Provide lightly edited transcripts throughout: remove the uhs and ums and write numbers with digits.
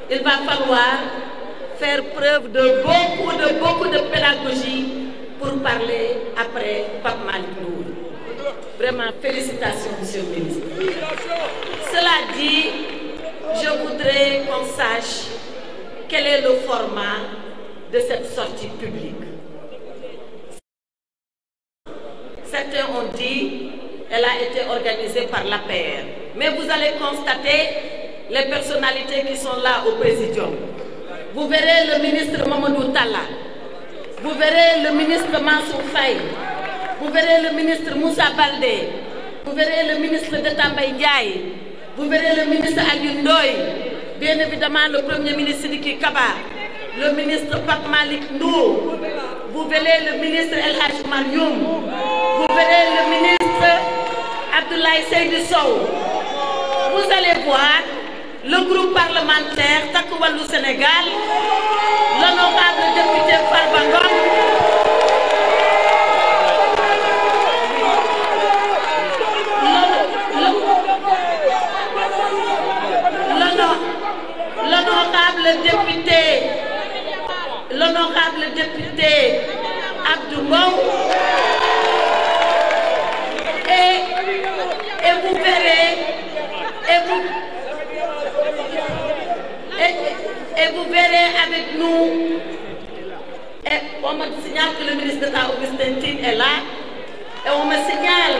Il va falloir faire preuve de beaucoup de pédagogie pour parler après Pape Malick Ndour. Vraiment, félicitations, Monsieur le ministre. Cela dit, je voudrais qu'on sache quel est le format de cette sortie publique. Certains ont dit qu'elle a été organisée par l'APR. Mais vous allez constater les personnalités qui sont là au Présidium. Vous verrez le ministre Mamadou Talla. Vous verrez le ministre Mansour Faye. Vous verrez le ministre Moussa Baldé. Vous verrez le ministre d'État Mbaye Ndiaye. Vous verrez le ministre Aliou Ndoye. Bien évidemment le premier ministre Sidiki Kaba. Le ministre Pape Malick Ndour. Vous verrez le ministre El Hadj Marioum. Vous verrez le ministre Abdoulaye Seydou Sow. Vous allez voir le groupe parlementaire Takku Wallu Sénégal, l'honorable député Farba Ngom, l'honorable député Abdou Mbow, et vous verrez, et vous verrez avec nous, et on me signale que le ministre d'État Augustin Tine est là, et on me signale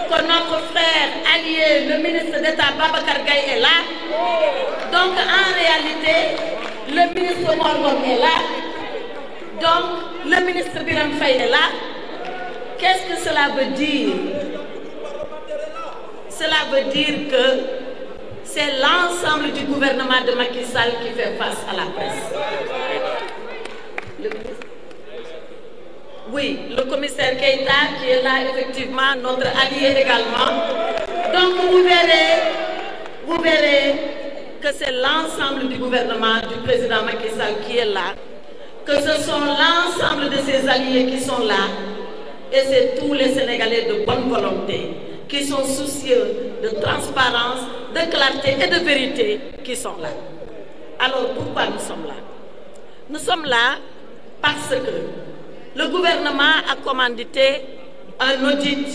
que notre frère allié, le ministre d'État Babacar Gaye est là. Donc en réalité, le ministre Morgon est là, donc le ministre Biram Faye est là. Qu'est-ce que cela veut dire? Cela veut dire que c'est l'ensemble du gouvernement de Macky Sall qui fait face à la presse. Oui, le commissaire Keïta qui est là, effectivement, notre allié également. Donc vous verrez que c'est l'ensemble du gouvernement du président Macky Sall qui est là, que ce sont l'ensemble de ses alliés qui sont là, et c'est tous les Sénégalais de bonne volonté, qui sont soucieux de transparence, de clarté et de vérité qui sont là. Alors pourquoi nous sommes là? Nous sommes là parce que le gouvernement a commandité un audit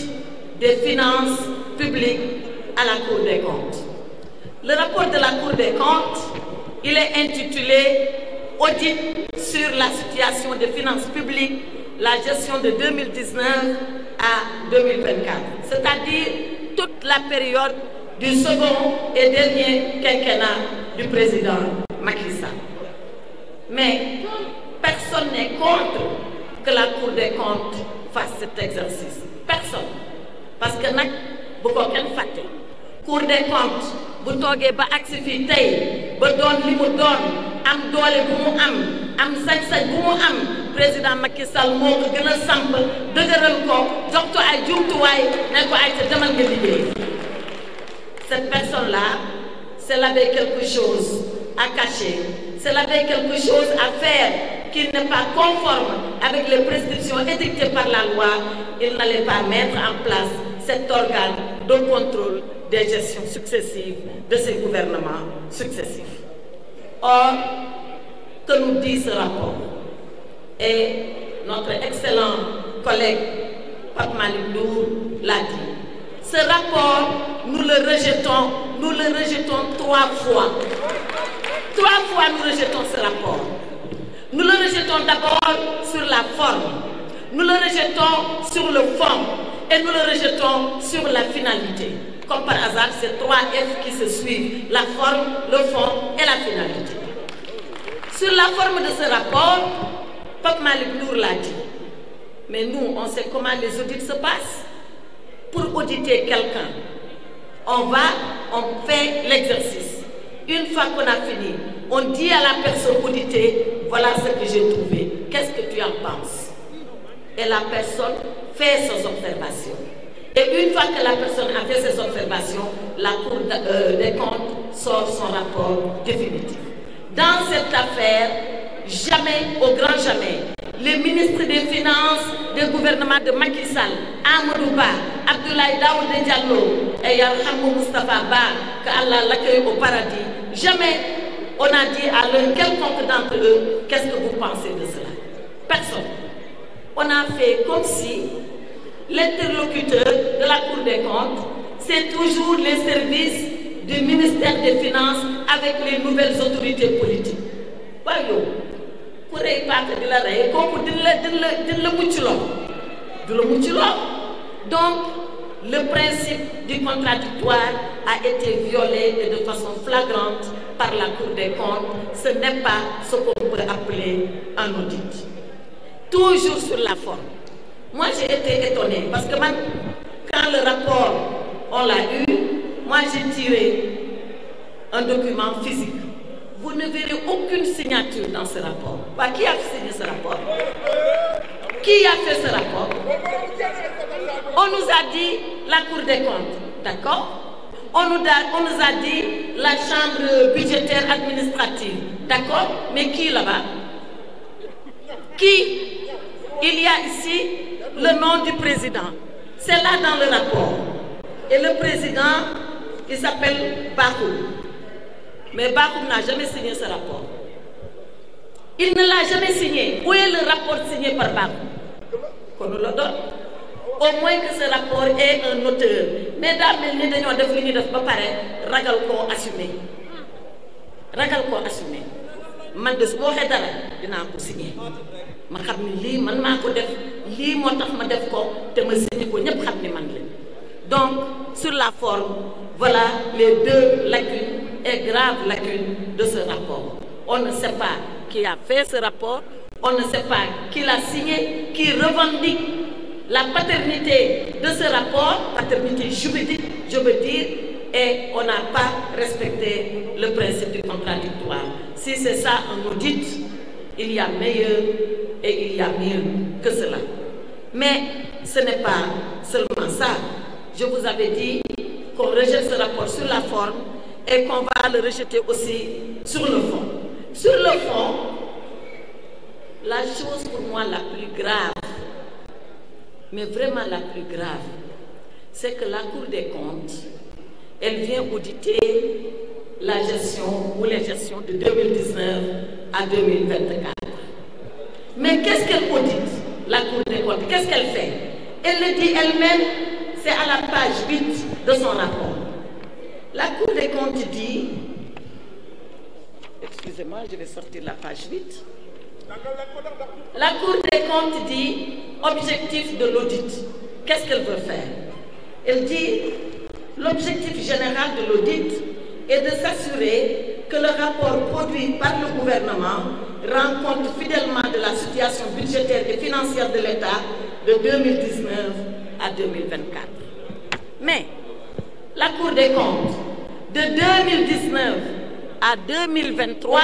des finances publiques à la Cour des comptes. Le rapport de la Cour des comptes, il est intitulé « Audit sur la situation des finances publiques, la gestion de 2019 à 2024 », c'est-à-dire toute la période du second et dernier quinquennat du président Macky Sall. Mais personne n'est contre que la Cour des comptes fasse cet exercice. Personne. Parce que nag bu ko kenn fàtte. Cour des comptes bu toogee ba agsi fii tey ba doon li mu doon am doole bu mu am sañ-sañ bu mu am président Macky Sall moo ko gën a samp dëgëral ko jox ko ay jumtuwaay ne ko ay te demal nga liggéey. Cette personne-là, c'est avait quelque chose à cacher, c'est avait quelque chose à faire qui n'est pas conforme avec les prescriptions édictées par la loi. Il n'allait pas mettre en place cet organe de contrôle des gestions successives de ces gouvernements successifs. Or, que nous dit ce rapport? Et notre excellent collègue Pape Malick Ndour l'a dit. Ce rapport, nous le rejetons 3 fois. 3 fois nous rejetons ce rapport. Nous le rejetons d'abord sur la forme, nous le rejetons sur le fond et nous le rejetons sur la finalité. Comme par hasard, c'est 3 F qui se suivent, la forme, le fond et la finalité. Sur la forme de ce rapport, Pape Malick Ndour l'a dit. Mais nous, on sait comment les audits se passent. Pour auditer quelqu'un, on fait l'exercice. Une fois qu'on a fini, on dit à la personne auditée, voilà ce que j'ai trouvé. Qu'est-ce que tu en penses? Et la personne fait ses observations. Et une fois que la personne a fait ses observations, la Cour des comptes sort son rapport définitif. Dans cette affaire, jamais, au grand jamais, les ministres des Finances du gouvernement de Macky Sall, Amadou Ba, Abdoulaye Daouda Diallo et Yarhamou Moustapha Ba, que Allah l'accueille au paradis, jamais on a dit à l'un quelconque d'entre eux, qu'est-ce que vous pensez de cela? Personne. On a fait comme si l'interlocuteur de la Cour des comptes, c'est toujours les services du ministère des Finances avec les nouvelles autorités politiques. Voyons. Donc, le principe du contradictoire a été violé et de façon flagrante par la Cour des comptes. Ce n'est pas ce qu'on peut appeler un audit. Toujours sur la forme. Moi, j'ai été étonnée parce que quand le rapport, on l'a eu, moi, j'ai tiré un document physique. Vous ne verrez aucune signature dans ce rapport. Qui a signé ce rapport? Qui a fait ce rapport? On nous a dit la Cour des comptes, d'accord? On nous a dit la Chambre budgétaire administrative, d'accord? Mais qui là-bas? Qui? Il y a ici le nom du président. C'est là dans le rapport. Et le président, il s'appelle Bakou. Mais Bakoum n'a jamais signé ce rapport. Il ne l'a jamais signé. Où est le rapport signé par Bakoum? Qu'on nous le donne. Au moins que ce rapport ait un auteur. Mesdames, nous avons défini de ragal ko assumé. Ragal ko assumé. Man de bo xé dara dina ko signé. Ma xamni li man mako def li motax ma def ko te ma signé ko ñep xamni man la. Donc sur la forme, voilà les 2 lacunes et graves lacunes de ce rapport. On ne sait pas qui a fait ce rapport, on ne sait pas qui l'a signé, qui revendique la paternité de ce rapport, paternité juridique, je veux dire, et on n'a pas respecté le principe du contradictoire. Si c'est ça un audit, il y a meilleur et il y a mieux que cela. Mais ce n'est pas seulement ça. Je vous avais dit qu'on rejette ce rapport sur la forme et qu'on va le rejeter aussi sur le fond. Sur le fond, la chose pour moi la plus grave, mais vraiment la plus grave, c'est que la Cour des comptes, elle vient auditer la gestion ou les gestions de 2019 à 2024. Mais qu'est-ce qu'elle audite, la Cour des comptes? Qu'est-ce qu'elle fait? Elle le dit elle-même, c'est à la page 8 de son rapport. La Cour des comptes dit, excusez-moi, je vais sortir la page 8. La Cour des comptes dit, objectif de l'audit. Qu'est-ce qu'elle veut faire? Elle dit, l'objectif général de l'audit est de s'assurer que le rapport produit par le gouvernement rend compte fidèlement de la situation budgétaire et financière de l'État de 2019 à 2024. Mais la Cour des comptes, de 2019 à 2023,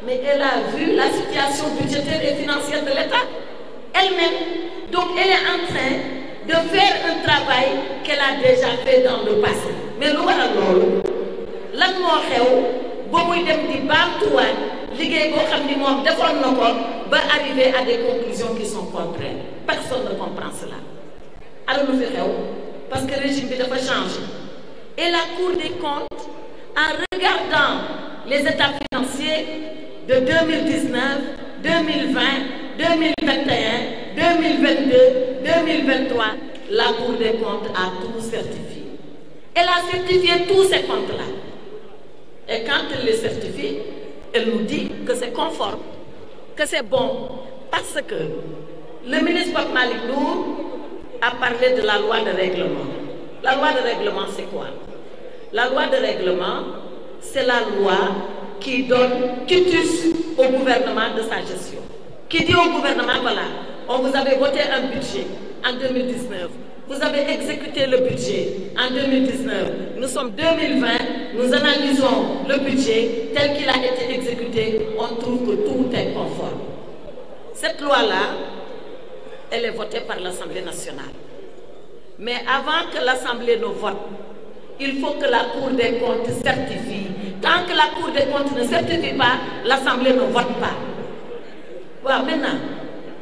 mais elle a vu la situation budgétaire et financière de l'État elle-même. Donc elle est en train de faire un travail qu'elle a déjà fait dans le passé. Mais lu waral loolu lan moo xew ba muy dem di baamtuwaat liggéey boo xam ni moom defoon na ko ba arriver à des conclusions qui sont contraires. Personne ne comprend cela. Alors lu fi xew parce que le régime bi dafa changer. Et la Cour des comptes, en regardant les états financiers de 2019, 2020 2021, 2022, 2023, la Cour des comptes a tout certifié. Elle a certifié tous ces comptes-là. Et quand elle les certifie, elle nous dit que c'est conforme, que c'est bon, parce que le ministre Pape Malick Ndour a parlé de la loi de règlement. La loi de règlement, c'est quoi? La loi de règlement, c'est la loi qui donne quitus au gouvernement de sa gestion. Qui dit au gouvernement, voilà, on vous avait voté un budget en 2019, vous avez exécuté le budget en 2019, nous sommes 2020, nous analysons le budget tel qu'il a été exécuté, on trouve que tout est conforme. Cette loi-là, elle est votée par l'Assemblée nationale. Mais avant que l'Assemblée ne vote, il faut que la Cour des comptes certifie. Tant que la Cour des comptes ne certifie pas, l'Assemblée ne vote pas. Voilà, maintenant,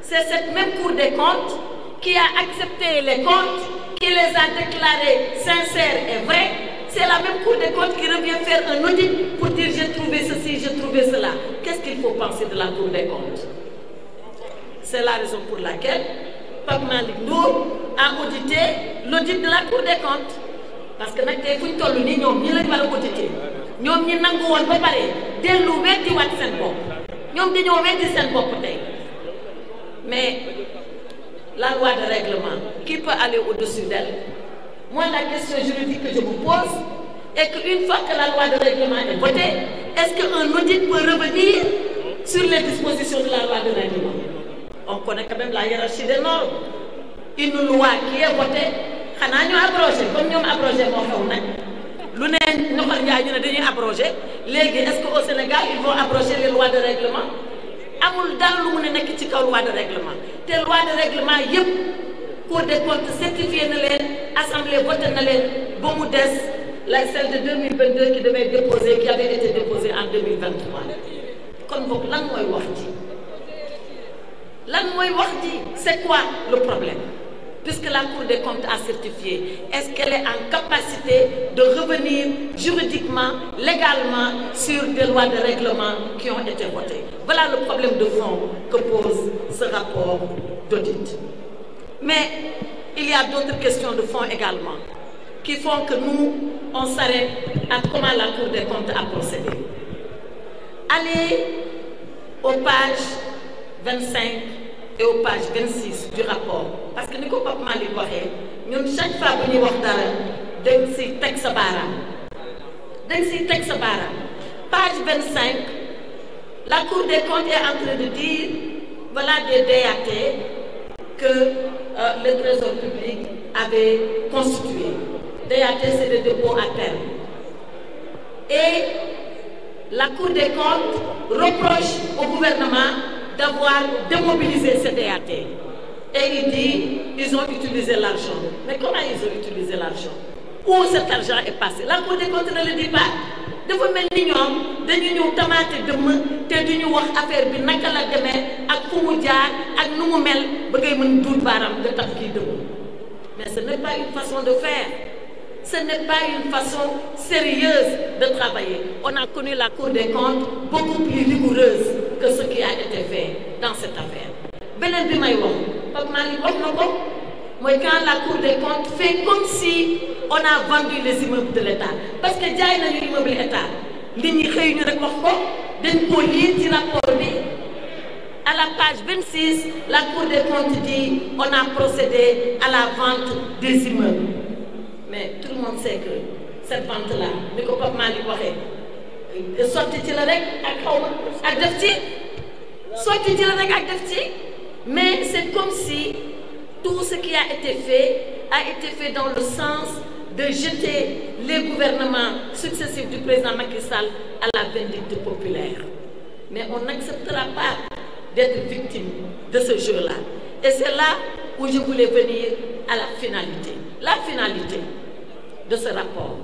c'est cette même Cour des comptes qui a accepté les comptes, qui les a déclarés sincères et vrais. C'est la même Cour des comptes qui revient faire un audit pour dire j'ai trouvé ceci, j'ai trouvé cela. Qu'est-ce qu'il faut penser de la Cour des comptes? C'est la raison pour laquelle Pape Malick Ndour a audité l'audit de la Cour des comptes. Parce que nag tey fu ñu toll nii ñoom ñi lañ war a auditer ñoom ñi nangu woon ba pare dellu weddi waat seen bopp ñoom dañoo weddi seen bopp tey. Mais la loi de règlement, qui peut aller au-dessus d'elle? Moi, la question juridique que je vous pose est qu'une fois que la loi de règlement est votée, est-ce qu'un audit peut revenir sur les dispositions de la loi de règlement? On connaît quand même la hiérarchie des normes. Une loi qui est votée, xanaa ñu abrogé comme ñoom abrogé moo xew nag lu ne ñoxal njaay ñu ne dañuy abrogé léegi est-ce que au Sénégal ils vont abroger les lois de règlement? Amul dara lu mu ne nekk ci kaw loi de règlement te loi de règlement yëpp Cour des comptes certifié na leen assemblée voté na leen ba mu des la celle de 2022 qui devait déposer qui avait été déposée en 2023 kon boog lan mooy wax ji c'est quoi le problème? Puisque la Cour des comptes a certifié, est-ce qu'elle est en capacité de revenir juridiquement, légalement sur des lois de règlement qui ont été votées? Voilà le problème de fond que pose ce rapport d'audit. Mais il y a d'autres questions de fond également qui font que nous, on s'arrête à comment la Cour des comptes a procédé. Allez aux pages 25 et aux pages 26 du rapport. Parce que ni ko Pape Malick waxee ñun chaque fois bu ñuy wax dara dañ si teg sa baaraam page 25 la Cour des comptes est en train de dire voilà des DAT que le Trésor public avait constitué. DAT, c'est des dépôts à terme. Et la Cour des comptes reproche au gouvernement d'avoir démobilisé ces DAT. Et il dit, ils ont utilisé l'argent. Mais comment ils ont utilisé l'argent? Où cet argent est passé? La Cour des comptes ne le dit pas. Dafa mel ni ñoom dañu ñëw tamaate dëmm te duñu wax affaire bi naka la demee ak fu mu jaar ak nu mu mel ba ngay mën duut baaraam nga tax kii dëmm. Mais ce n'est pas une façon de faire. Ce n'est pas une façon sérieuse de travailler. On a connu la Cour des comptes beaucoup plus rigoureuse que ce qui a été fait dans cette affaire. Beneen bi may wax Pape Malick wax na ko mooy quand la Cour des comptes fait comme si on a vendu les immeubles de l'État parce que jaay nañu immeuble État nit ñi xëy ñu rek wax ko dañ koo lire ci rapport bi à la page 26 la Cour des comptes dit on a procédé à la vente des immeubles. Mais tout le monde sait que cette vente-là ni ko Pape Malick waxee sotti ci la rek ak xaw ma ak def ci sotti ci la rek ak def ci mais c'est comme si tout ce qui a été fait dans le sens de jeter les gouvernements successifs du président Macky Sall à la vindicte populaire. Mais on n'acceptera pas d'être victime de ce jeu-là. Et c'est là où je voulais venir à la finalité. La finalité de ce rapport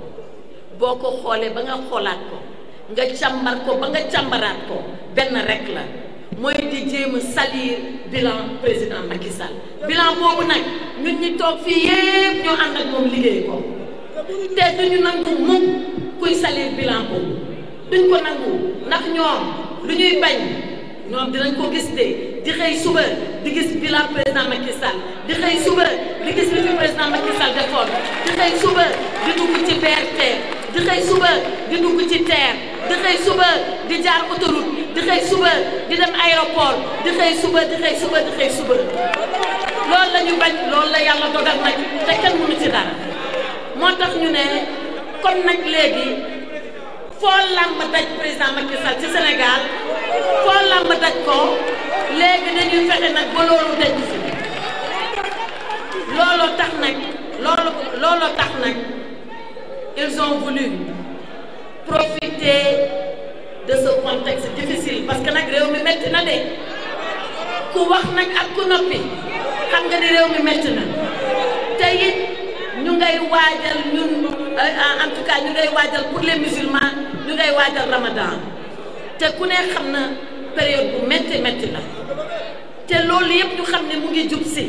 boo ko xoolee ba nga xoolaat ko nga càmbar ko ba nga càmbaraat ko benn rek la mooy di jéem a salir bilan président Macky Sall bilan boobu nag ñun ñi toog fii yépp ñoo ànd ak moom liggéey ko te duñu nangu mukk kuy salir bilan boobu duñ ko nangu ndax ñoom lu ñuy bañ ñoom dinañ ko gis de di xëy suba di gis bilan président Macky Sall di xëy suba di gis li fi président Macky Sall defoon di xëy suba di dugg ci BRT di xëy suba di dugg ci TER di xëy suba di jaar autoroute di xëy suba di dem aéroport di xëy suba di xëy suba di xëy suba loolu la ñu bañ loolu la yàlla dogal nag te kenn mënu ci dara moo tax ñu ne kon nag léegi foo làmb daj président Macky Sall ci Sénégal foo làmb daj ko léegi dañuy fexe nag ba loolu daj fi looloo tax nag ils ont voulu profiter de ce contexte difficile parce que nag réew mi metti na de ku wax nag ak ku noppi xam nga ni réew mi metti na te it ñu ngay waajal ñun en tout cas ñu ngay waajal pour les musulmans ñu ngay waajal Ramadan te ku ne xam na période bu metti la te loolu yëpp ñu xam ne mu ngi jub si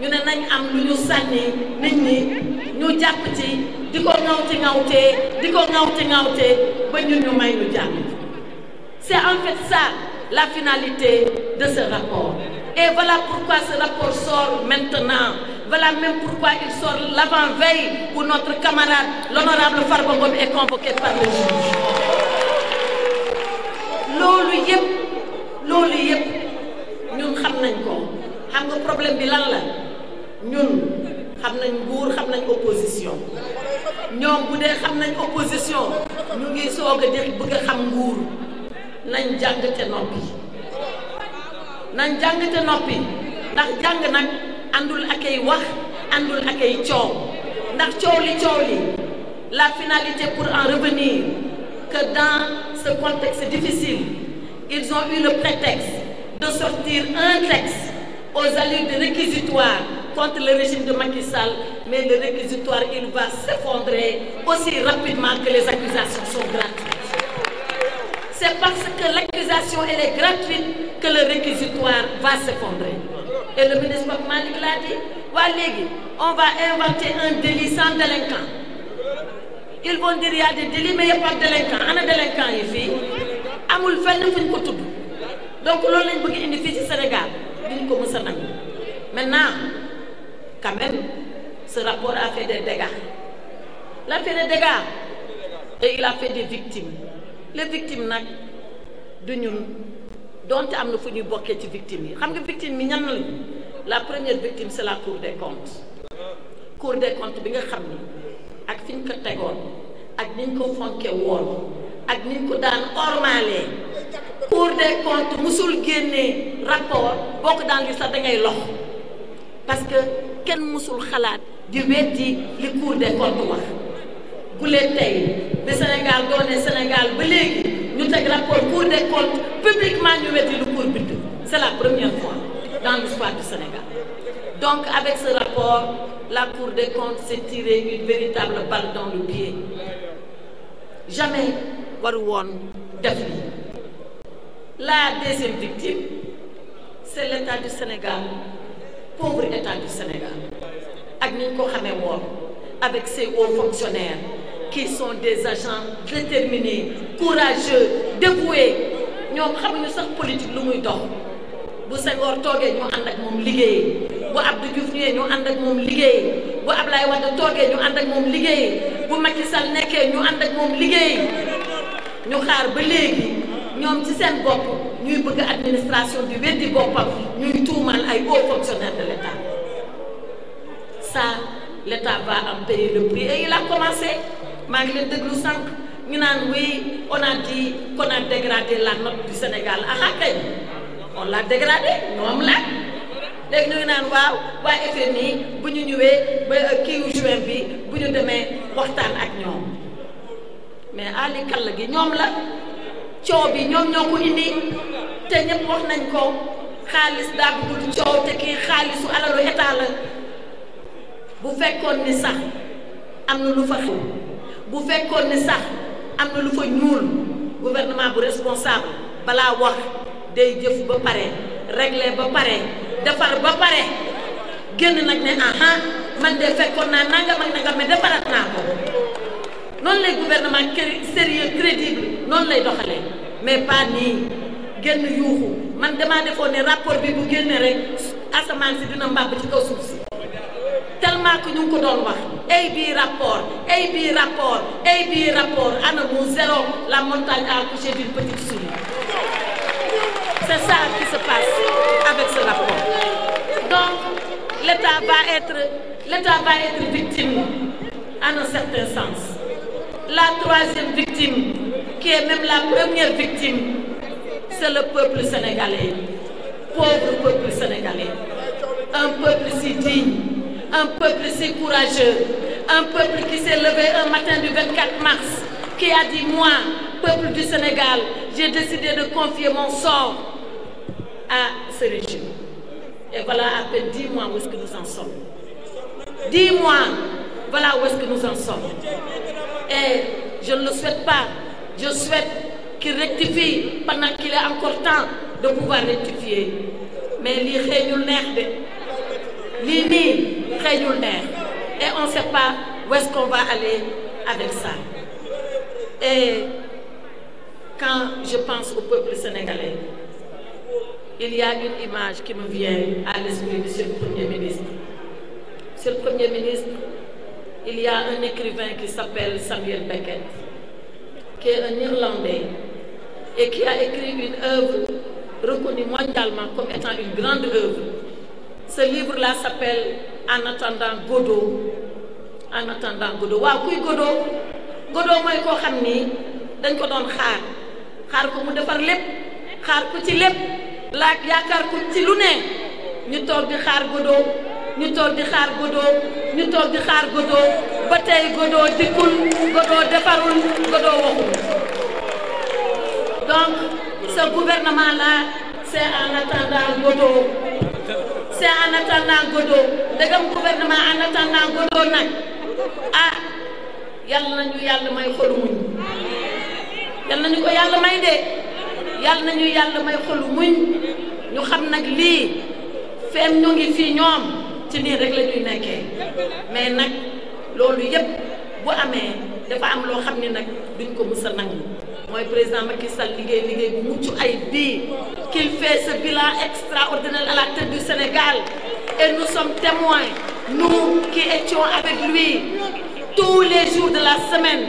ñu ne nañ am lu ñu sànni nit ñi ñu jàpp ci di ko ŋawtee ba ñun ñu may ñu jàpp. C'est en fait ça la finalité de ce rapport. Et voilà pourquoi ce rapport sort maintenant. Voilà même pourquoi il sort l'avant-veille où notre camarade, l'honorable Farba Ngom, est convoqué par le juge. loolu yëpp ñun xam nañ ko xam nga problème bi lan la ñun xam nañ nguur xam nañ opposition ñoom bu dee xam nañ opposition ñu ngi soog a di bëgg a xam nguur nañ jàng te noppi ndax jàng nag àndul ak ay wax àndul ak ay coow ndax coow li la finalité pour en revenir que dans ce contexte difficile ils ont eu le prétexte de sortir un texte aux allures de réquisitoire contre le régime de Macky Sall, mais le réquisitoire il va s'effondrer aussi rapidement que les accusations sont gratuites. C'est parce que l'accusation elle est gratuite que le réquisitoire va s'effondrer. Et le ministre Pape Malick l'a dit, waa léegi on va inventer un délit sans délinquant. Ils vont dire il y a des délits mais il n'y a pas de délinquant. Ana délinquant yi fii amul fenn fu ñu ko tudd. Donc loolu lañ bëgg indi fii ci Sénégal duñ ko mës a nangu. Maintenant quand même ce rapport a fait des dégâts. Il a fait des dégâts et il a fait des victimes. Les victimes nag du ñun donte am na fu ñuy bokkee ci victimes yi xam nga victime yi ñan lañu. La première victime c'est la Cour des comptes. Cour des comptes bi nga xam ni ak fi ñu ko tegoon ak ni ñu ko fonke woon ak ni ñu ko daan ormalee Cour des comptes musul génnee rapport bokk daan li sax da ngay lox parce que kenn musul xalaat di weddi li Cour des comptes wax bu leen tey bi Sénégal doone Sénégal ba léegi ñu teg rapport Cour des comptes publiquement ñu weddi lu Cour bind c'est la première fois dans l'histoire du Sénégal. Donc avec ce rapport la Cour des comptes s'est tiré une véritable balle dans le pied. Jamais waru woon def li. La deuxième victime c'est l'État du Sénégal, pauvre État du Sénégal ak ni ñu ko xamee woon avec ses hauts fonctionnaires qui sont des agents déterminés, courageux, dévoués. Ñoom xamuñu sax politique lu muy dox. Bu Senghor toogee ñu ànd ak moom liggéey bu Abdou Diouf ñëwee ñu ànd ak moom liggéey bu Ablaye Wade toogee ñu ànd ak moom liggéey bu Macky Sall nekkee ñu ànd ak moom liggéey ñu xaar ba léegi ñoom ci seen bopp ñuy bëgg administration di weddi boppam ñuy tuumal ay hauts fonctionnaires de l'État. Ça l'État va en payer le prix et il a commencé maa ngi leen déglu sànq ñu naan oui on a dit qu'on a dégradé la note du Sénégal ah kay. On l'a dégradé ñoom la léegi ñu ngi naan waaw waa FMI bu ñu ñëwee ba kiiwu juin bi bu ñu demee waxtaan ak ñoom mais ali kall gi ñoom la coow bi ñoom ñoo ko indi te ñëpp wax nañ ko xaalis daa bëggul coow te kii xaalisu alalu état la bu fekkoon ni sax am na lu fa xew bu fekkoon ni sax am na lu fa ñuul gouvernement bu responsable balaa wax day jëf ba pare régler ba pare defar ba pare génn nag ne aha man de fekkoon naa nangam ak nangam mais defaraat naa ko noonu lay gouvernement sérieux crédible noonu lay doxalee mais pas nii génn yuuxu man damaa defoon ne rapport bi bu génnee rek asamaan si dina mbàbb ci kaw suuf si tellement que ñu ngi ko doon wax ay bii rapport ana mu zéro la montagne a accouché d'une petite souris. C'est ça qui se passe avec ce rapport. Donc l'État va être victime en un certain sens. La troisième victime, qui est même la première victime, c'est le peuple sénégalais, pauvre peuple sénégalais, un peuple si digne, un peuple si courageux, un peuple qui s'est levé un matin du 24 mars, qui a dit, moi, peuple du Sénégal, j'ai décidé de confier mon sort à ce régime. Et voilà à peine 10 mois où est-ce que nous en sommes. 10 mois, voilà où est-ce que nous en sommes. Et je ne le souhaite pas. Je souhaite qu'il rectifie pendant qu'il est encore temps de pouvoir rectifier. Mais lii xeeñul neex de lii nii xeeñul neex et on ne sait pas où est-ce qu'on va aller avec ça. Et quand je pense au peuple sénégalais, il y a une image qui me vient à l'esprit, Monsieur le Premier ministre. Monsieur le Premier ministre, il y a un écrivain qui s'appelle Samuel Beckett, qui est un Irlandais et qui a écrit une œuvre reconnue mondialement comme étant une grande œuvre. Ce livre-là s'appelle En attendant Godot. En attendant Godot. Waaw kuy Godot? Godot mooy koo xam ni dañ ko doon xaar ko mu defar lépp, xaar ko ci lépp, laaj yaakaar ko ci lu ne ñu toog di xaar Godot, ñu toog di xaar Godot, ñu toog di xaar Godot ba tey Godot dikkul, Godot defarul, Godot waxul. Donc ce gouvernement-là, c'est en attendant Godot. C'est en attendant Godot. Ndegam gouvernement en attendant Godot nag yàlla nañu yàlla may xolu muñ. Yàlla nañu ko yàlla may de. Yàlla nañu yàlla may xolu muñ. Ñu xam nag lii feem ñu ngi fii ñoom ci nii rek la ñuy nekkee mais nag loolu yépp bu amee dafa am loo xam ne nag duñ ko mës a nangu mooy président Macky Sall liggéey bu mucc ayib bii qu'il fait ce bilan extraordinaire à la tête du Sénégal et nous sommes témoins, nous qui étions avec lui tous les jours de la semaine,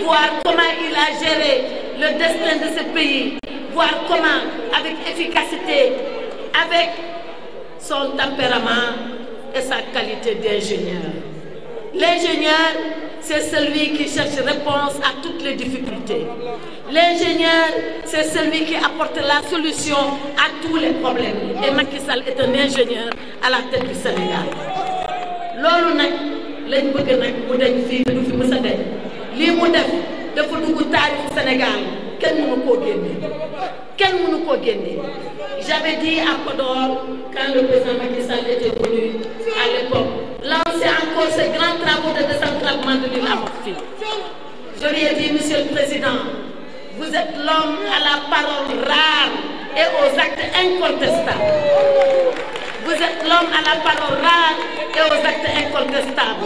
voir comment il a géré le destin de ce pays, voir comment avec efficacité, avec son tempérament et sa qualité d'ingénieur. L'ingénieur, c'est celui qui cherche réponse à toutes les difficultés. L'ingénieur, c'est celui qui apporte la solution à tous les problèmes. Et Macky Sall est un ingénieur à la tête du Sénégal. Loolu nag lañ bëgg nag mu dañ fii du fi mës a dañ lii mu def dafa dugg taarixu Sénégal kenn mënu koo génne. J'avais dit à Podor quand le président Macky Sall était venu à l'époque lancer encore ces grands travaux de désenclavement de l'île à Morphée. Je lui ai dit, Monsieur le Président, vous êtes l'homme à la parole rare et aux actes incontestables. Vous êtes l'homme à la parole rare et aux actes incontestables.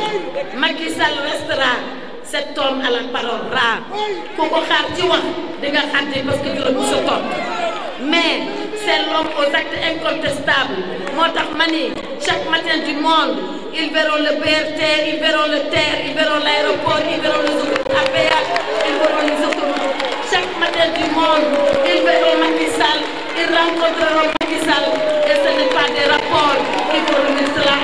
Macky Sall restera cet homme à la parole rare. Ku ko xaar ci wax di nga xàtte parce que juróom sa topp. Mais c'est l'homme aux actes incontestables. Moo tax ma ni chaque matin du monde, ils verront le BRT, ils verront le TER, ils verront l'aéroport, ils verront les autoroutes à péage, ils verront les autoroutes. Chaque matin du monde, ils verront Macky Sall, ils rencontreront Macky Sall et ce n'est pas des rapports qui vont remettre la